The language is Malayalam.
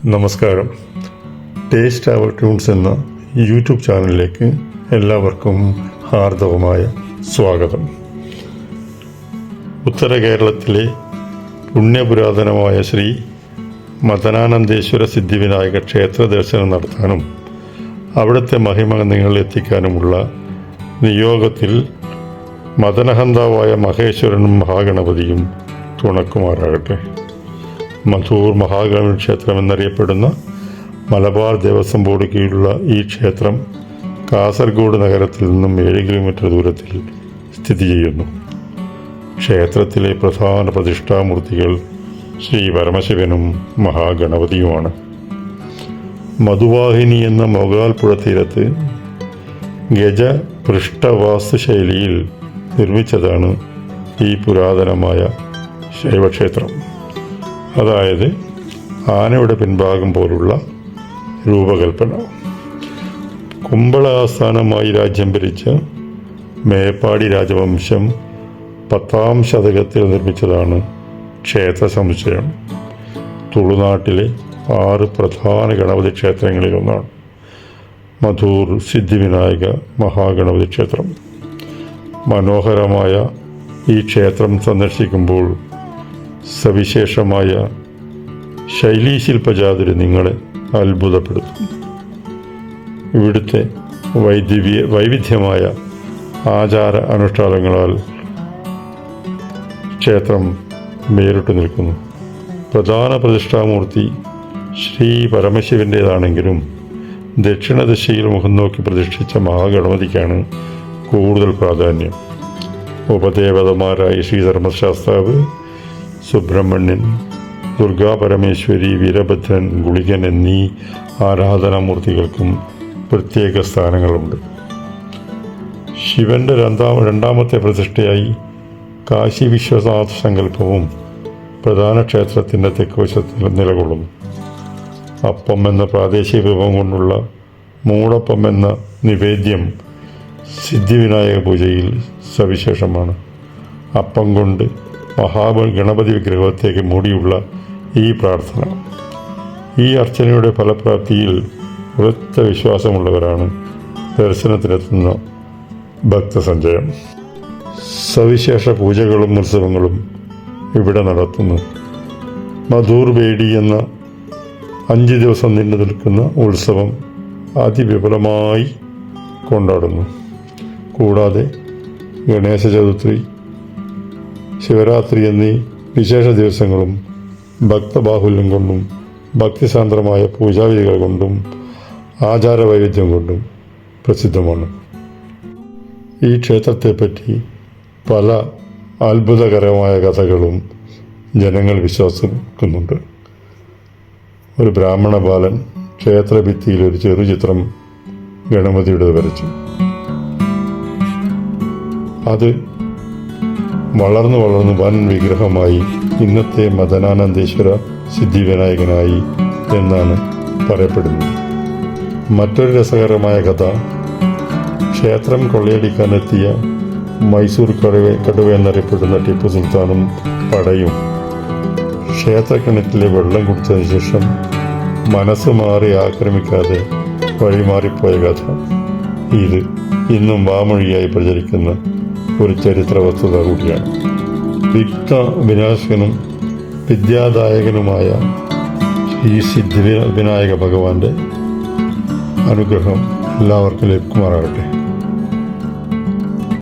നമസ്കാരം. ടേസ്റ്റ് അവർ ട്യൂൺസ് എന്ന യൂട്യൂബ് ചാനലിലേക്ക് എല്ലാവർക്കും ഹാർദവമായ സ്വാഗതം. ഉത്തര കേരളത്തിലെ പുണ്യപുരാതനമായ ശ്രീ മദനാനന്ദേശ്വര സിദ്ധിവിനായക ക്ഷേത്ര ദർശനം നടത്താനും അവിടുത്തെ മഹിമ നിങ്ങളിൽ എത്തിക്കാനുമുള്ള നിയോഗത്തിൽ മദനഹന്താവായ മഹേശ്വരനും മഹാഗണപതിയും തുണക്കുമാറാകട്ടെ. മധൂർ മഹാഗണപതി ക്ഷേത്രം എന്നറിയപ്പെടുന്ന മലബാർ ദേവസ്വം ബോർഡ് കീഴിലുള്ള ഈ ക്ഷേത്രം കാസർഗോഡ് നഗരത്തിൽ നിന്നും 7 കിലോമീറ്റർ ദൂരത്തിൽ സ്ഥിതി ചെയ്യുന്നു. ക്ഷേത്രത്തിലെ പ്രധാന പ്രതിഷ്ഠാമൂർത്തികൾ ശ്രീ പരമശിവനും മഹാഗണപതിയുമാണ്. മധുവാഹിനി എന്ന മൊഗാൽ പുഴ തീരത്ത് ഗജപൃഷ്ഠവാസ്തുശൈലിയിൽ നിർമ്മിച്ചതാണ് ഈ പുരാതനമായ ശൈവക്ഷേത്രം. അതായത് ആനയുടെ പിൻഭാഗം പോലുള്ള രൂപകൽപ്പന. കുമ്പള ആസ്ഥാനമായി രാജ്യം ഭരിച്ച മേപ്പാടി രാജവംശം 10ാം ശതകത്തിൽ നിർമ്മിച്ചതാണ് ക്ഷേത്ര സമുച്ചയം. തുളുനാട്ടിലെ 6 പ്രധാന ഗണപതി ക്ഷേത്രങ്ങളിലൊന്നാണ് മധൂർ സിദ്ധിവിനായക മഹാഗണപതി ക്ഷേത്രം. മനോഹരമായ ഈ ക്ഷേത്രം സന്ദർശിക്കുമ്പോൾ സവിശേഷമായ ശൈലീശില്പജാതിര് നിങ്ങളെ അത്ഭുതപ്പെടുത്തും. ഇവിടുത്തെ വൈവിധ്യമായ ആചാര അനുഷ്ഠാനങ്ങളാൽ ക്ഷേത്രം വേറിട്ടു നിൽക്കുന്നു. പ്രധാന പ്രതിഷ്ഠാമൂർത്തി ശ്രീ പരമശിവൻ്റേതാണെങ്കിലും ദക്ഷിണദിശയിൽ മുഖം നോക്കി പ്രതിഷ്ഠിച്ച മഹാഗണപതിക്കാണ് കൂടുതൽ പ്രാധാന്യം. ഉപദേവതമാരായ ശ്രീധർമ്മശാസ്താവ്, സുബ്രഹ്മണ്യൻ, ദുർഗാ പരമേശ്വരി, വീരഭദ്രൻ, ഗുളികൻ എന്നീ ആരാധനാമൂർത്തികൾക്കും പ്രത്യേക സ്ഥാനങ്ങളുണ്ട്. ശിവന്റെ രണ്ടാമത്തെ പ്രതിഷ്ഠയായി കാശി വിശ്വനാഥ സങ്കല്പവും പ്രധാന ക്ഷേത്രത്തിൻ്റെ തെക്കുവശത്തിൽ നിലകൊള്ളുന്നു. അപ്പം എന്ന പ്രാദേശിക വിഭവം കൊണ്ടുള്ള മൂടപ്പം എന്ന നിവേദ്യം സിദ്ധിവിനായക പൂജയിൽ സവിശേഷമാണ്. അപ്പം കൊണ്ട് ഗണപതി വിഗ്രഹത്തേക്ക് മൂടിയുള്ള ഈ പ്രാർത്ഥന, ഈ അർച്ചനയുടെ ഫലപ്രാപ്തിയിൽ ഉറച്ച വിശ്വാസമുള്ളവരാണ് ദർശനത്തിനെത്തുന്ന ഭക്തസഞ്ചയം. സവിശേഷ പൂജകളും ഉത്സവങ്ങളും ഇവിടെ നടത്തുന്നു. മധൂർ ബേഡി എന്ന 5 ദിവസം നീണ്ടു നിൽക്കുന്ന ഉത്സവം അതിവിപുലമായി കൊണ്ടാടുന്നു. കൂടാതെ ഗണേശ ചതുർത്ഥി, ശിവരാത്രി എന്നീ വിശേഷ ദിവസങ്ങളും ഭക്തബാഹുല്യം കൊണ്ടും ഭക്തിസാന്ദ്രമായ പൂജാവിധികൾ കൊണ്ടും ആചാരവൈവിധ്യം കൊണ്ടും പ്രസിദ്ധമാണ്. ഈ ക്ഷേത്രത്തെപ്പറ്റി പല അത്ഭുതകരമായ കഥകളും ജനങ്ങൾ വിശ്വസിക്കുന്നുണ്ട്. ഒരു ബ്രാഹ്മണ ബാലൻ ക്ഷേത്രഭിത്തിയിൽ ഒരു ചെറുചിത്രം ഗണപതിയുടെ വരച്ചു. അത് വളർന്നു വൻ വിഗ്രഹമായി ഇന്നത്തെ മദനാനന്ദേശ്വര സിദ്ധിവിനായകനായി എന്നാണ് പറയപ്പെടുന്നത്. മറ്റൊരു രസകരമായ കഥ, ക്ഷേത്രം കൊള്ളയടിക്കാനെത്തിയ മൈസൂർ കടുവ എന്നറിയപ്പെടുന്ന ടിപ്പു സുൽത്താനും പടയും ക്ഷേത്രക്കിണറ്റിലെ വെള്ളം കുടിച്ചതിന് ശേഷം മനസ്സ് മാറി ആക്രമിക്കാതെ വഴിമാറിപ്പോയ കഥ. ഇത് ഇന്നും വാമൊഴിയായി പ്രചരിക്കുന്ന ഒരു ചരിത്ര വസ്തുത കൂടിയാണ്. വിഘ്ന വിനാശകനും വിദ്യാദായകനുമായ ശ്രീ സിദ്ധിവിനായക ഭഗവാന്റെ അനുഗ്രഹം എല്ലാവർക്കും ലഭിക്കുമാറാകട്ടെ.